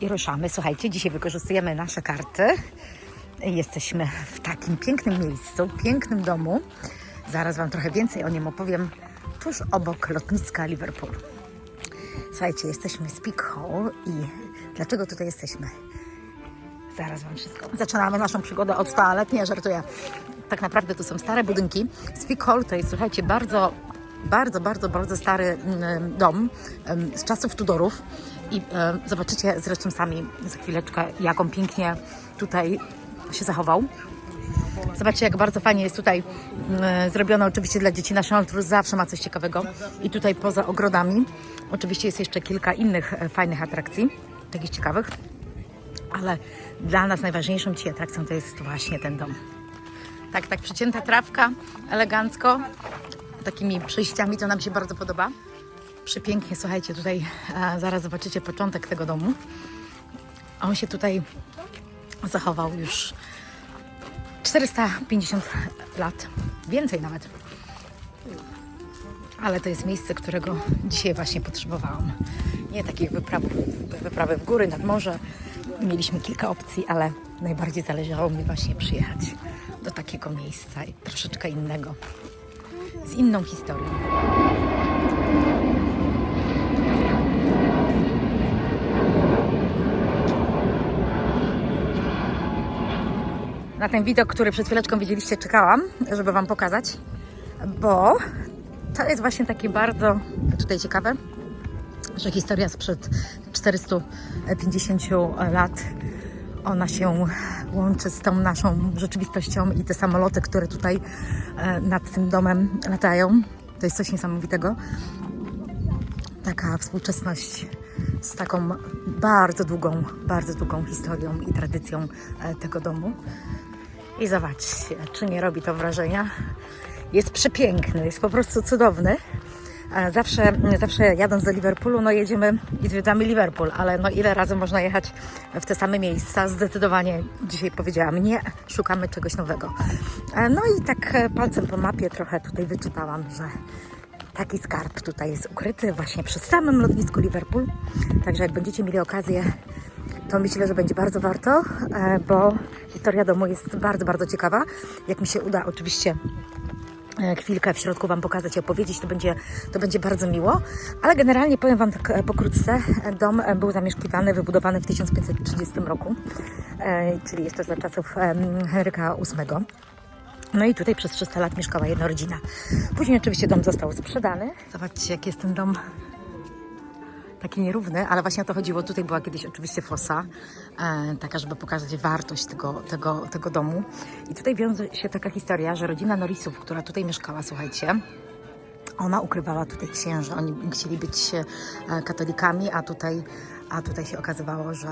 I ruszamy. Słuchajcie, dzisiaj wykorzystujemy nasze karty. Jesteśmy w takim pięknym miejscu, pięknym domu. Zaraz Wam trochę więcej o nim opowiem. Tuż obok lotniska Liverpool. Słuchajcie, jesteśmy w Speke Hall i dlaczego tutaj jesteśmy? Zaraz Wam wszystko. Zaczynamy naszą przygodę od toalet. Nie, żartuję. Tak naprawdę tu są stare budynki. Speke Hall to jest, słuchajcie, bardzo stary dom z czasów Tudorów. I zobaczycie zresztą sami za chwileczkę, jak on pięknie tutaj się zachował. Zobaczcie, jak bardzo fajnie jest tutaj zrobione oczywiście dla dzieci. National Trust zawsze ma coś ciekawego. I tutaj poza ogrodami oczywiście jest jeszcze kilka innych fajnych atrakcji, takich ciekawych. Ale dla nas najważniejszą dzisiaj atrakcją to jest właśnie ten dom. Tak przycięta trawka, elegancko, takimi przejściami, to nam się bardzo podoba. Przepięknie, słuchajcie, tutaj zaraz zobaczycie początek tego domu. On się tutaj zachował już 450 lat, więcej nawet. Ale to jest miejsce, którego dzisiaj właśnie potrzebowałam. Nie takich wyprawy w góry, nad morze. Mieliśmy kilka opcji, ale najbardziej zależało mi właśnie przyjechać do takiego miejsca, troszeczkę innego, z inną historią. Na ten widok, który przed chwileczką widzieliście, czekałam, żeby Wam pokazać, bo to jest właśnie takie bardzo tutaj ciekawe, że historia sprzed 450 lat, ona się łączy z tą naszą rzeczywistością i te samoloty, które tutaj nad tym domem latają. To jest coś niesamowitego. Taka współczesność z taką bardzo długą historią i tradycją tego domu. I zobaczcie, czy nie robi to wrażenia. Jest przepiękny, jest po prostu cudowny. Zawsze jadąc do Liverpoolu, no jedziemy i zwiedzamy Liverpool, ale no ile razy można jechać w te same miejsca? Zdecydowanie dzisiaj powiedziałam nie, szukamy czegoś nowego. No i tak palcem po mapie trochę tutaj wyczytałam, że taki skarb tutaj jest ukryty właśnie przy samym lotnisku Liverpool. Także jak będziecie mieli okazję, to myślę, że będzie bardzo warto, bo historia domu jest bardzo ciekawa. Jak mi się uda oczywiście chwilkę w środku Wam pokazać i opowiedzieć, to będzie bardzo miło. Ale generalnie powiem Wam tak pokrótce, dom był zamieszkiwany, wybudowany w 1530 roku, czyli jeszcze za czasów Henryka VIII. No i tutaj przez 300 lat mieszkała jedna rodzina. Później oczywiście dom został sprzedany. Zobaczcie, jak jest ten dom. Taki nierówny, ale właśnie o to chodziło. Tutaj była kiedyś oczywiście fosa, taka, żeby pokazać wartość tego domu. I tutaj wiąże się taka historia, że rodzina Norrisów, która tutaj mieszkała, słuchajcie, ona ukrywała tutaj księży. Oni chcieli być katolikami, a tutaj się okazywało, że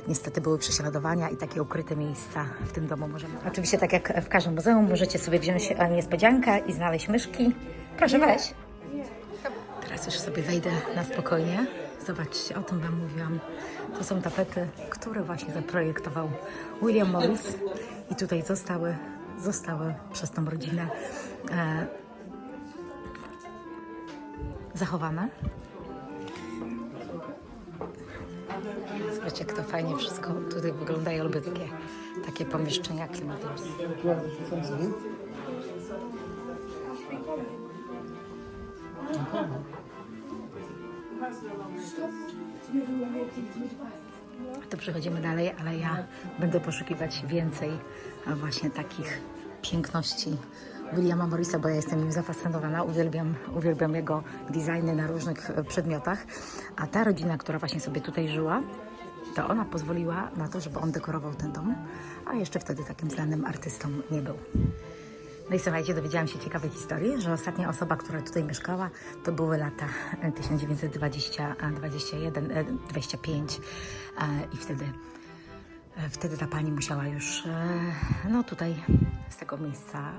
niestety były prześladowania i takie ukryte miejsca w tym domu możemy. Oczywiście, tak jak w każdym muzeum, możecie sobie wziąć niespodziankę i znaleźć myszki. Proszę, weź. Teraz już sobie wejdę na spokojnie. Zobaczcie, o tym Wam mówiłam. To są tapety, które właśnie zaprojektował William Morris i tutaj zostały przez tą rodzinę zachowane. Zobaczcie, jak to fajnie wszystko tutaj wygląda. Ja lubię takie pomieszczenia klimatyczne. To przechodzimy dalej, ale ja będę poszukiwać więcej właśnie takich piękności Williama Morrisa, bo ja jestem nim zafascynowana, uwielbiam jego designy na różnych przedmiotach, a ta rodzina, która właśnie sobie tutaj żyła, to ona pozwoliła na to, żeby on dekorował ten dom, a jeszcze wtedy takim znanym artystą nie był. No i słuchajcie, dowiedziałam się ciekawej historii, że ostatnia osoba, która tutaj mieszkała, to były lata 1920-25 i wtedy ta pani musiała już, no tutaj z tego miejsca,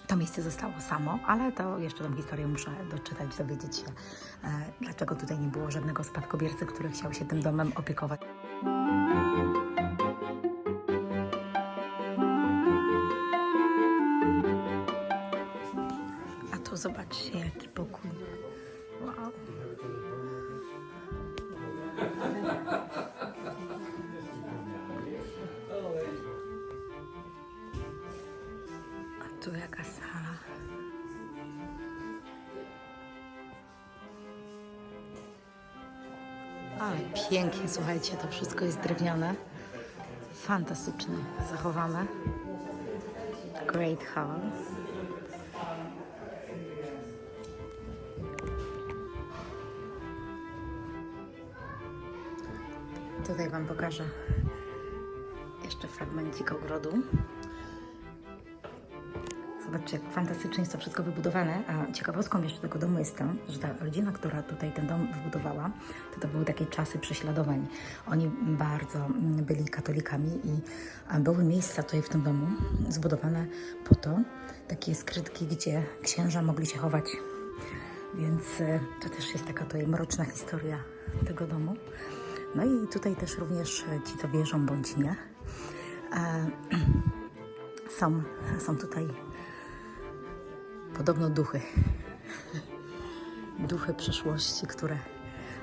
to miejsce zostało samo, ale to jeszcze tą historię muszę doczytać, dowiedzieć się, dlaczego tutaj nie było żadnego spadkobiercy, który chciał się tym domem opiekować. Zobaczcie, jaki pokój. Wow. Tu jaka sala. Ale pięknie, słuchajcie, to wszystko jest drewniane. Fantastyczne, zachowane. Great Hall. Tutaj Wam pokażę jeszcze fragmencik ogrodu. Zobaczcie, jak fantastycznie jest to wszystko wybudowane, a ciekawostką jeszcze tego domu jest to, że ta rodzina, która tutaj ten dom wybudowała, to były takie czasy prześladowań. Oni bardzo byli katolikami i były miejsca tutaj w tym domu zbudowane po to, takie skrytki, gdzie księża mogli się chować. Więc to też jest taka tutaj mroczna historia tego domu. No i tutaj też również ci, co wierzą bądź nie, są tutaj podobno duchy. Duchy przeszłości, które...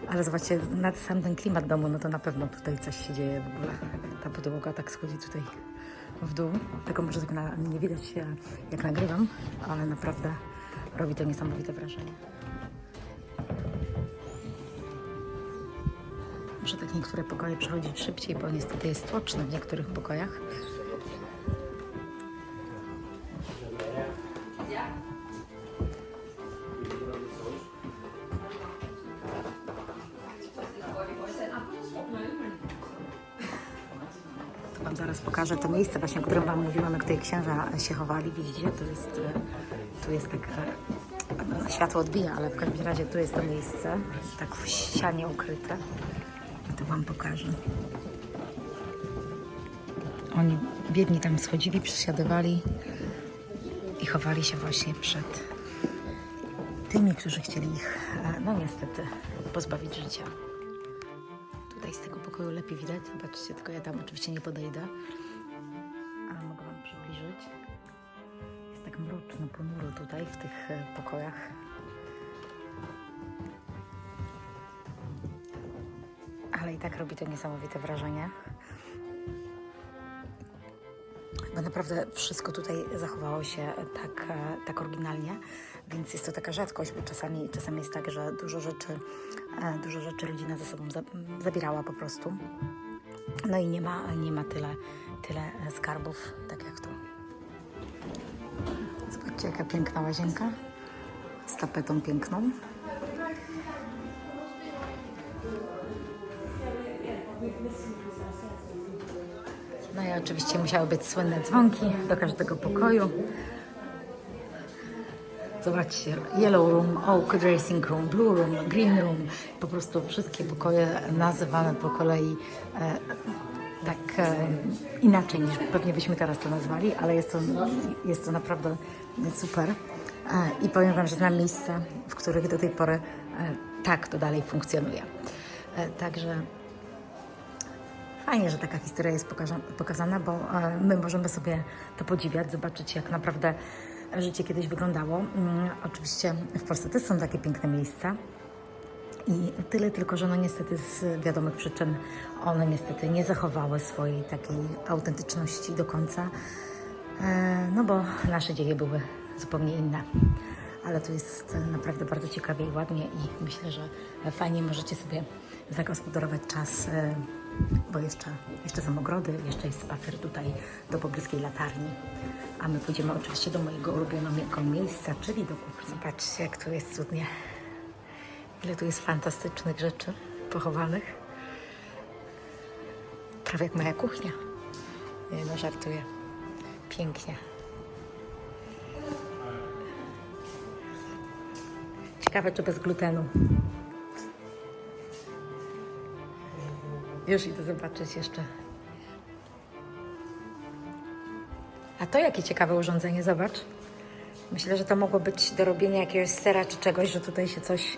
Ale zobaczcie, nad sam ten klimat domu, no to na pewno tutaj coś się dzieje w ogóle. Ta podłoga tak schodzi tutaj w dół. Tego może tak nie widać, jak nagrywam, ale naprawdę robi to niesamowite wrażenie. Muszę tak niektóre pokoje przechodzić szybciej, bo niestety jest tłoczno w niektórych pokojach. To Wam zaraz pokażę to miejsce właśnie, o którym Wam mówiłam, jak tutaj księża się chowali. Widzicie, tu jest tak, światło odbija, ale w każdym razie tu jest to miejsce, tak w ścianie ukryte. To Wam pokażę. Oni biedni tam schodzili, przesiadywali i chowali się właśnie przed tymi, którzy chcieli ich, no niestety, pozbawić życia. Tutaj z tego pokoju lepiej widać, zobaczcie, tylko ja tam oczywiście nie podejdę, ale mogę Wam przybliżyć. Jest tak mroczno, ponuro tutaj w tych pokojach. Ale i tak robi to niesamowite wrażenie. Bo naprawdę wszystko tutaj zachowało się tak oryginalnie, więc jest to taka rzadkość, bo czasami jest tak, że dużo rzeczy rodzina ze sobą zabierała po prostu. No i nie ma tyle skarbów, tak jak tu. Zobaczcie, jaka piękna łazienka z tapetą piękną. No i oczywiście musiały być słynne dzwonki do każdego pokoju. Zobaczcie, Yellow Room, Oak Dressing Room, Blue Room, Green Room. Po prostu wszystkie pokoje nazywane po kolei inaczej niż pewnie byśmy teraz to nazwali, ale jest to naprawdę super. I powiem Wam, że znam miejsca, w których do tej pory tak to dalej funkcjonuje. Także fajnie, że taka historia jest pokazana, bo my możemy sobie to podziwiać, zobaczyć, jak naprawdę życie kiedyś wyglądało. Oczywiście w Polsce też są takie piękne miejsca i tyle tylko, że no niestety z wiadomych przyczyn one niestety nie zachowały swojej takiej autentyczności do końca, no bo nasze dzieje były zupełnie inne. Ale tu jest naprawdę bardzo ciekawie i ładnie i myślę, że fajnie możecie sobie zagospodarować czas, bo jeszcze są ogrody, jeszcze jest spacer tutaj do pobliskiej latarni, a my pójdziemy oczywiście do mojego ulubionego miejsca, czyli do kuchni. Zobaczcie, jak tu jest cudnie. Ile tu jest fantastycznych rzeczy pochowanych. Prawie jak moja kuchnia. Nie no, żartuję. Pięknie. Ciekawe, czy bez glutenu. Już idę zobaczyć jeszcze. A to jakie ciekawe urządzenie, zobacz. Myślę, że to mogło być do robienia jakiegoś sera czy czegoś, że tutaj się coś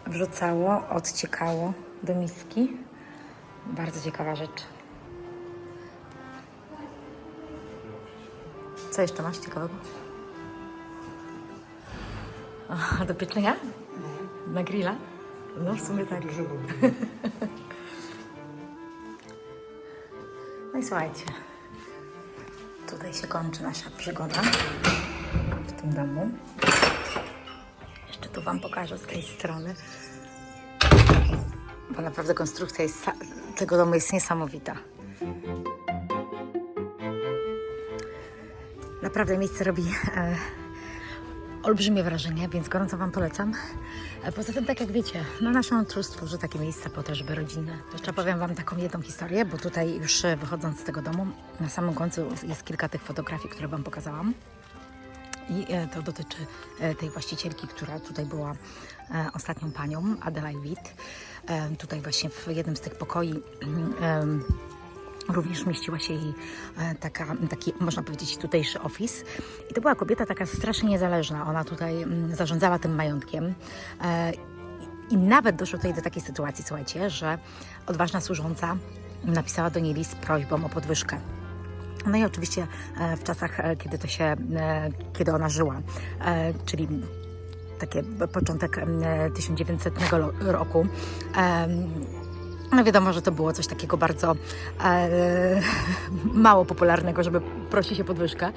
wrzucało, odciekało do miski. Bardzo ciekawa rzecz. Co jeszcze masz ciekawego? A, do pieczenia? Na grilla? No w sumie tak. No i słuchajcie, tutaj się kończy nasza przygoda w tym domu. Jeszcze tu Wam pokażę z tej strony, bo naprawdę konstrukcja tego domu jest niesamowita. Naprawdę miejsce robi olbrzymie wrażenie, więc gorąco Wam polecam. Poza tym, tak jak wiecie, National Trust tworzy takie miejsca po to, żeby rodziny. Jeszcze powiem Wam taką jedną historię, bo tutaj już wychodząc z tego domu, na samym końcu jest kilka tych fotografii, które Wam pokazałam. I to dotyczy tej właścicielki, która tutaj była ostatnią panią, Adelaide Witt. Tutaj właśnie w jednym z tych pokoi również mieściła się jej taki, można powiedzieć, tutejszy office. I to była kobieta taka strasznie niezależna. Ona tutaj zarządzała tym majątkiem. I nawet doszło tutaj do takiej sytuacji, słuchajcie, że odważna służąca napisała do niej list z prośbą o podwyżkę. No i oczywiście w czasach, kiedy ona żyła, czyli takie początek 1900 roku, no wiadomo, że to było coś takiego bardzo mało popularnego, żeby prosić o podwyżkę.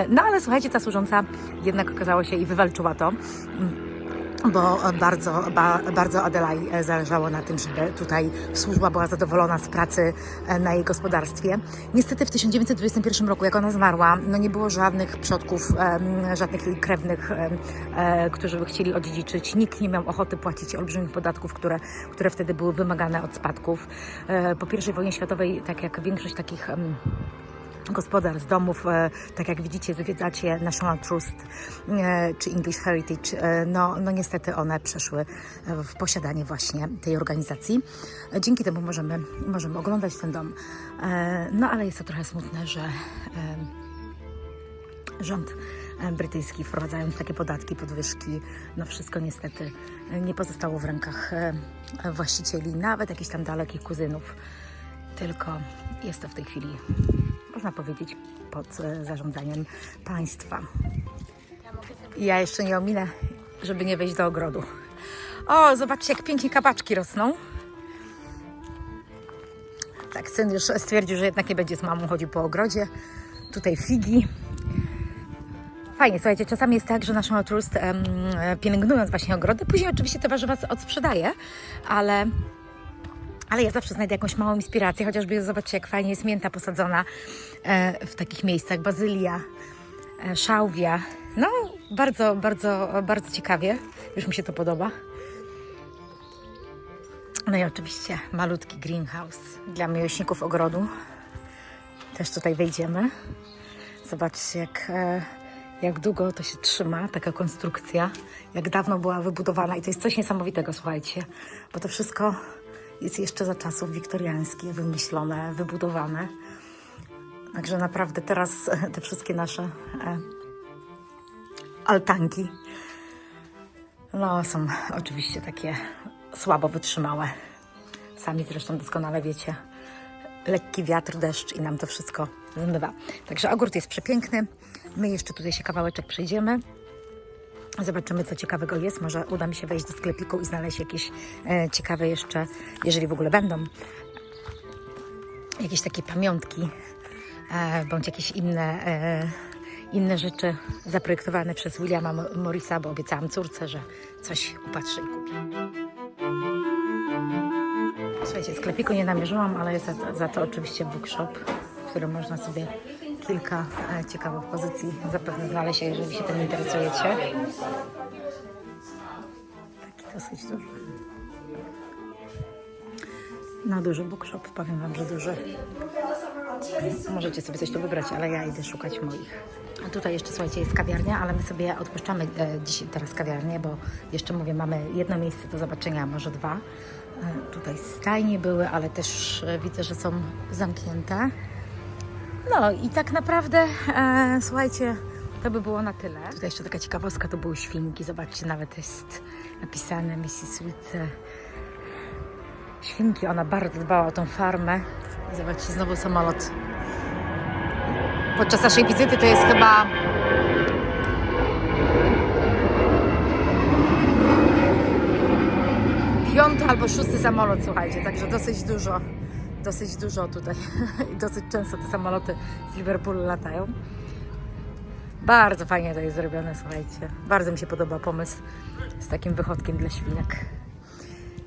No ale słuchajcie, ta służąca jednak okazało się i wywalczyła to, bo bardzo Adelaide zależało na tym, żeby tutaj służba była zadowolona z pracy na jej gospodarstwie. Niestety w 1921 roku, jak ona zmarła, no nie było żadnych przodków, żadnych jej krewnych, którzy by chcieli odziedziczyć. Nikt nie miał ochoty płacić olbrzymich podatków, które wtedy były wymagane od spadków. Po I wojnie światowej, tak jak większość takich gospodarstw, domów, tak jak widzicie, zwiedzacie National Trust czy English Heritage, no niestety one przeszły w posiadanie właśnie tej organizacji. Dzięki temu możemy oglądać ten dom. No ale jest to trochę smutne, że rząd brytyjski, wprowadzając takie podatki, podwyżki, no wszystko niestety nie pozostało w rękach właścicieli, nawet jakichś tam dalekich kuzynów, tylko jest to w tej chwili, można powiedzieć, pod zarządzaniem państwa. Ja jeszcze nie ominę, żeby nie wejść do ogrodu. O, zobaczcie, jak pięknie kabaczki rosną. Tak, syn już stwierdził, że jednak nie będzie z mamą chodził po ogrodzie. Tutaj figi. Fajnie, słuchajcie, czasami jest tak, że National Trust, pielęgnując właśnie ogrody, później oczywiście te warzywa odsprzedaje, ale ja zawsze znajdę jakąś małą inspirację, chociażby zobaczcie, jak fajnie jest mięta posadzona w takich miejscach, bazylia, szałwia. No, bardzo, bardzo, bardzo ciekawie. Już mi się to podoba. No i oczywiście malutki greenhouse dla miłośników ogrodu. Też tutaj wejdziemy. Zobaczcie, jak długo to się trzyma, taka konstrukcja, jak dawno była wybudowana. I to jest coś niesamowitego, słuchajcie, bo to wszystko jest jeszcze za czasów wiktoriańskich wymyślone, wybudowane. Także naprawdę teraz te wszystkie nasze altanki no, są oczywiście takie słabo wytrzymałe. Sami zresztą doskonale wiecie, lekki wiatr, deszcz i nam to wszystko zmywa. Także ogród jest przepiękny. My jeszcze tutaj się kawałeczek przejdziemy. Zobaczymy, co ciekawego jest. Może uda mi się wejść do sklepiku i znaleźć jakieś ciekawe jeszcze, jeżeli w ogóle będą, jakieś takie pamiątki, bądź jakieś inne rzeczy zaprojektowane przez Williama Morrisa, bo obiecałam córce, że coś upatrzy i kupi. Słuchajcie, sklepiku nie namierzyłam, ale jest za to oczywiście bookshop, w którym można sobie kilka ciekawych pozycji zapewne znaleźć, jeżeli się tym interesujecie. Taki dosyć duży. No duży bookshop, powiem Wam, że duży. Możecie sobie coś tu wybrać, ale ja idę szukać moich. A tutaj jeszcze, słuchajcie, jest kawiarnia, ale my sobie odpuszczamy dzisiaj teraz kawiarnię, bo jeszcze mówię, mamy jedno miejsce do zobaczenia, może dwa. Tutaj stajnie były, ale też widzę, że są zamknięte. No i tak naprawdę, słuchajcie, to by było na tyle. Tutaj jeszcze taka ciekawostka, to były świnki. Zobaczcie, nawet jest napisane Mrs. Witt. Świnki, ona bardzo dbała o tą farmę. Zobaczcie, znowu samolot. Podczas naszej wizyty to jest chyba piąty albo szósty samolot, słuchajcie, także dosyć dużo dosyć dużo tutaj i dosyć często te samoloty z Liverpoolu latają. Bardzo fajnie to jest zrobione, słuchajcie. Bardzo mi się podoba pomysł z takim wychodkiem dla świnek.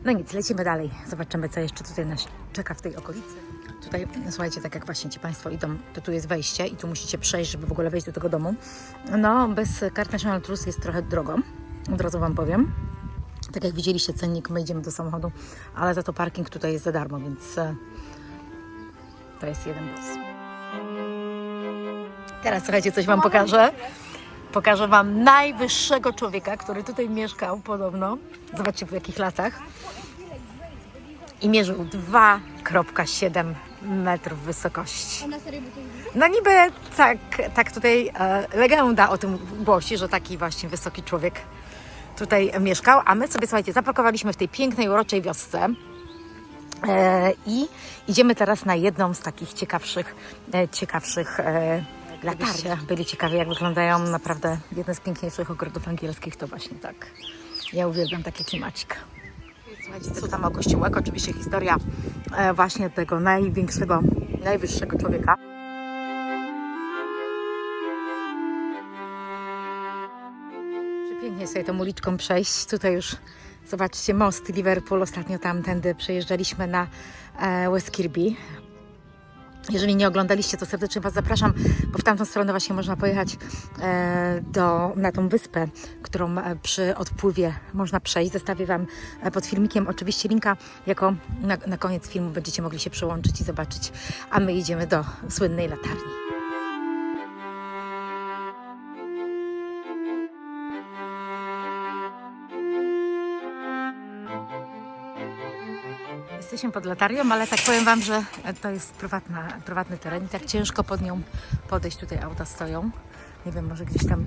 No nic, lecimy dalej. Zobaczymy, co jeszcze tutaj nas czeka w tej okolicy. Tutaj, słuchajcie, tak jak właśnie ci Państwo idą, to tu jest wejście i tu musicie przejść, żeby w ogóle wejść do tego domu. No, bez kart National Trust jest trochę drogo, od razu Wam powiem. Tak jak widzieliście cennik, my idziemy do samochodu, ale za to parking tutaj jest za darmo, więc to jest jeden plus. Teraz słuchajcie, coś Wam pokażę. Pokażę Wam najwyższego człowieka, który tutaj mieszkał podobno. Zobaczcie w jakich latach. I mierzył 2,7 metrów wysokości. No niby tak tutaj legenda o tym głosi, że taki właśnie wysoki człowiek tutaj mieszkał. A my sobie, słuchajcie, zaparkowaliśmy w tej pięknej, uroczej wiosce. I idziemy teraz na jedną z takich ciekawszych latarni. Byli ciekawi, jak wyglądają naprawdę jedne z piękniejszych ogrodów angielskich, to właśnie tak. Ja uwielbiam taki klimacik. Słuchajcie, co tam o kościółek? Oczywiście historia właśnie tego najwyższego człowieka. Pięknie sobie tą uliczką przejść. Tutaj już zobaczcie most Liverpool. Ostatnio tamtędy przejeżdżaliśmy na West Kirby. Jeżeli nie oglądaliście, to serdecznie Was zapraszam, bo w tamtą stronę właśnie można pojechać na tą wyspę, którą przy odpływie można przejść. Zostawię Wam pod filmikiem oczywiście linka, jako na koniec filmu będziecie mogli się przyłączyć i zobaczyć, a my idziemy do słynnej latarni. Jesteśmy pod latarnią, ale tak powiem Wam, że to jest prywatny teren i tak ciężko pod nią podejść. Tutaj auta stoją. Nie wiem, może gdzieś tam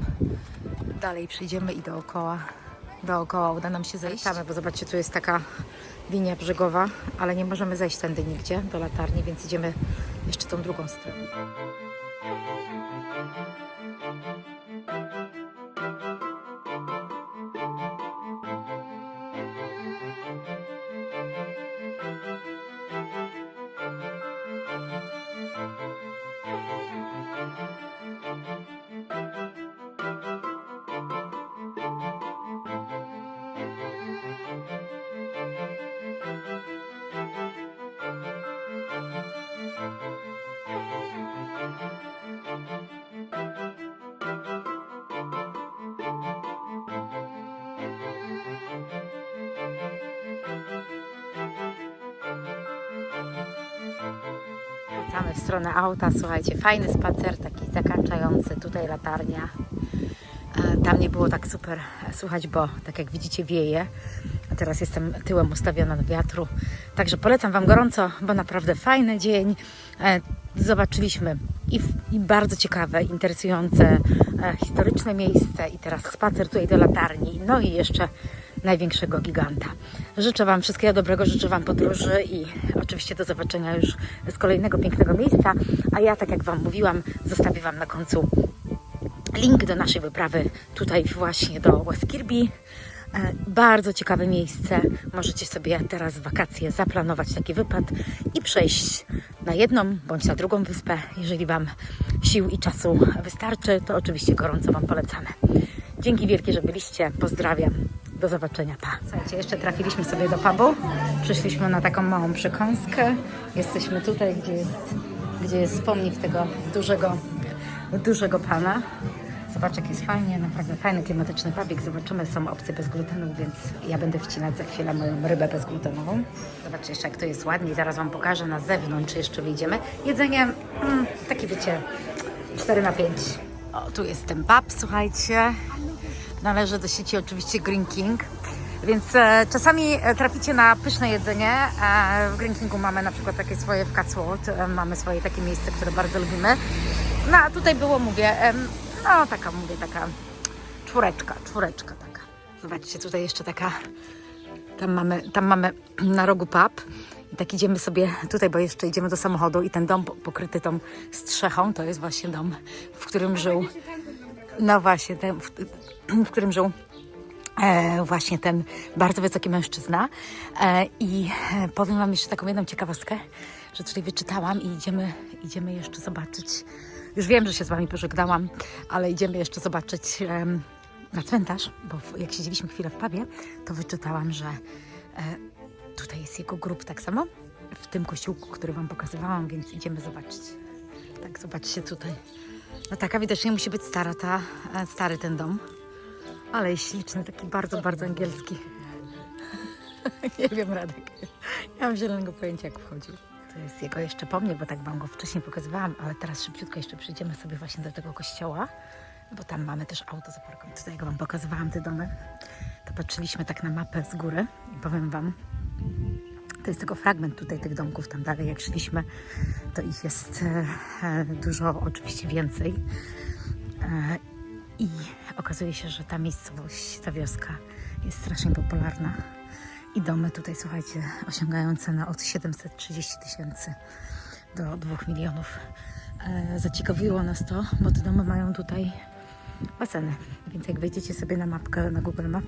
dalej przyjdziemy i dookoła uda nam się zejść. Bo zobaczcie, tu jest taka linia brzegowa, ale nie możemy zejść tędy nigdzie do latarni, więc idziemy jeszcze tą drugą stroną. Wracamy w stronę auta, słuchajcie, fajny spacer, taki zakańczający, tutaj latarnia. Tam nie było tak super słuchać, bo tak jak widzicie wieje, a teraz jestem tyłem ustawiona do wiatru. Także polecam Wam gorąco, bo naprawdę fajny dzień. Zobaczyliśmy i bardzo ciekawe, interesujące, historyczne miejsce i teraz spacer tutaj do latarni, no i jeszcze największego giganta. Życzę Wam wszystkiego dobrego, życzę Wam podróży i oczywiście do zobaczenia już z kolejnego pięknego miejsca, a ja, tak jak Wam mówiłam, zostawię Wam na końcu link do naszej wyprawy tutaj właśnie do West Kirby. Bardzo ciekawe miejsce. Możecie sobie teraz w wakacje zaplanować taki wypad i przejść na jedną bądź na drugą wyspę. Jeżeli Wam sił i czasu wystarczy, to oczywiście gorąco Wam polecamy. Dzięki wielkie, że byliście. Pozdrawiam. Do zobaczenia. Pa. Słuchajcie, jeszcze trafiliśmy sobie do pubu. Przyszliśmy na taką małą przekąskę. Jesteśmy tutaj, gdzie jest pomnik tego dużego pana. Zobaczcie, jak jest fajnie, naprawdę fajny, klimatyczny pubik. Zobaczymy, są opcje bez glutenu, więc ja będę wcinać za chwilę moją rybę bezglutenową. Zobaczcie jeszcze, jak to jest ładnie. Zaraz Wam pokażę na zewnątrz, czy jeszcze wyjdziemy. Jedzenie, takie wiecie, 4/5. O, tu jest ten pub, słuchajcie. Należy do sieci oczywiście Greene King. Więc czasami traficie na pyszne jedzenie. W Greene Kingu mamy na przykład takie swoje w Cotswold. Mamy swoje takie miejsce, które bardzo lubimy. No a tutaj było, mówię, no taka czwóreczka taka. Zobaczcie, tutaj jeszcze taka, tam mamy na rogu pub. I tak idziemy sobie tutaj, bo jeszcze idziemy do samochodu i ten dom pokryty tą strzechą, to jest właśnie dom, w którym żył, no właśnie, w którym żył właśnie ten bardzo wysoki mężczyzna. I powiem Wam jeszcze taką jedną ciekawostkę, że tutaj wyczytałam i idziemy jeszcze zobaczyć. Już wiem, że się z Wami pożegnałam, ale idziemy jeszcze zobaczyć na cmentarz, bo jak siedzieliśmy chwilę w pubie, to wyczytałam, że tutaj jest jego grób tak samo w tym kościółku, który Wam pokazywałam, więc idziemy zobaczyć. Tak, zobaczcie tutaj. No taka widocznie musi być stary ten dom, ale jest śliczny, taki bardzo, bardzo angielski. Nie wiem, Radek. Ja mam zielonego pojęcia, jak wchodził. To jest jego jeszcze pomnik, bo tak Wam go wcześniej pokazywałam, ale teraz szybciutko jeszcze przyjdziemy sobie właśnie do tego kościoła, bo tam mamy też auto zaparkowane. Tutaj jak Wam pokazywałam te domy, to patrzyliśmy tak na mapę z góry i powiem Wam, to jest tylko fragment tutaj tych domków, tam dalej jak szliśmy, to ich jest dużo, oczywiście więcej. I okazuje się, że ta miejscowość, ta wioska jest strasznie popularna. I domy tutaj, słuchajcie, osiągają cenę od 730 000 do 2 milionów. Zaciekawiło nas to, bo te domy mają tutaj baseny. Więc jak wejdziecie sobie na mapkę, na Google Map,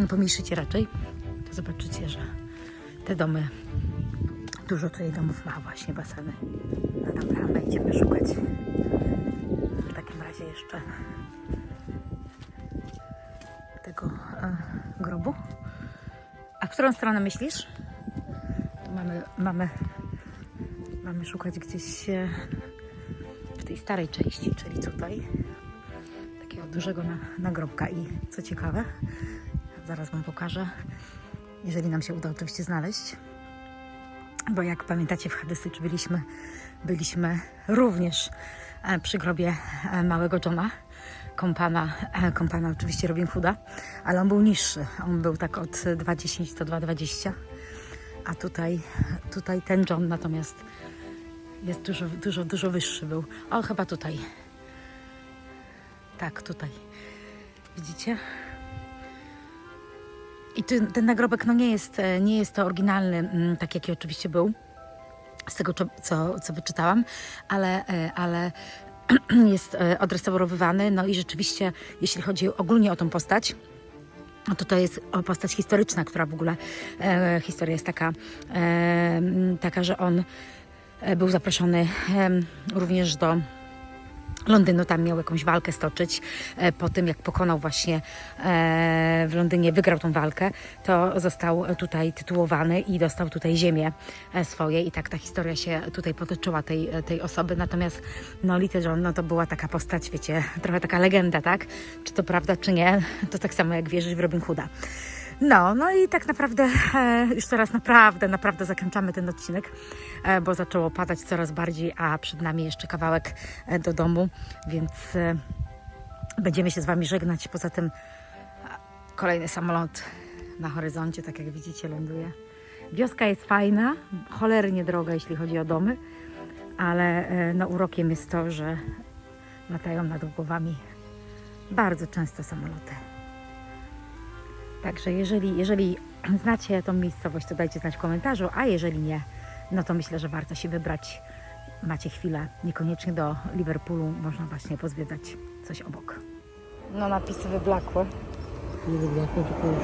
pomniejszycie raczej, to zobaczycie, że te domy, dużo tutaj domów ma właśnie baseny. No dobra, my idziemy szukać. W takim razie jeszcze tego grobu. A w którą stronę myślisz? Tu mamy szukać gdzieś w tej starej części, czyli tutaj takiego dużego nagrobka. I co ciekawe, zaraz Wam pokażę, jeżeli nam się uda oczywiście znaleźć, bo jak pamiętacie, w Hadysycz byliśmy również przy grobie małego Johna, kompana oczywiście Robin Hooda, ale on był niższy, on był tak od 2,10 do 2,20, a tutaj ten John natomiast jest dużo wyższy był. O, chyba tutaj. Tak, tutaj. Widzicie? I ten nagrobek no nie jest to oryginalny, tak jaki oczywiście był, z tego co wyczytałam, ale jest odrestaurowywany, no i rzeczywiście, jeśli chodzi ogólnie o tą postać, to jest postać historyczna, która w ogóle, historia jest taka, że on był zaproszony również do Londynu, tam miał jakąś walkę stoczyć. Po tym, jak pokonał właśnie w Londynie, wygrał tą walkę, to został tutaj tytułowany i dostał tutaj ziemię swoje i tak ta historia się tutaj potoczyła tej osoby. Natomiast no, Little John, no to była taka postać, wiecie, trochę taka legenda, tak? Czy to prawda, czy nie? To tak samo jak wierzyć w Robin Hooda. No i tak naprawdę już teraz naprawdę zakończamy ten odcinek, bo zaczęło padać coraz bardziej, a przed nami jeszcze kawałek do domu, więc będziemy się z Wami żegnać. Poza tym kolejny samolot na horyzoncie, tak jak widzicie, ląduje. Wioska jest fajna, cholernie droga, jeśli chodzi o domy, ale no, urokiem jest to, że latają nad głowami bardzo często samoloty. Także jeżeli znacie tą miejscowość, to dajcie znać w komentarzu, a jeżeli nie, no to myślę, że warto się wybrać. Macie chwilę, niekoniecznie do Liverpoolu, można właśnie pozwiedzać coś obok. No napisy wyblakłe. Nie wyblakłe, tylko już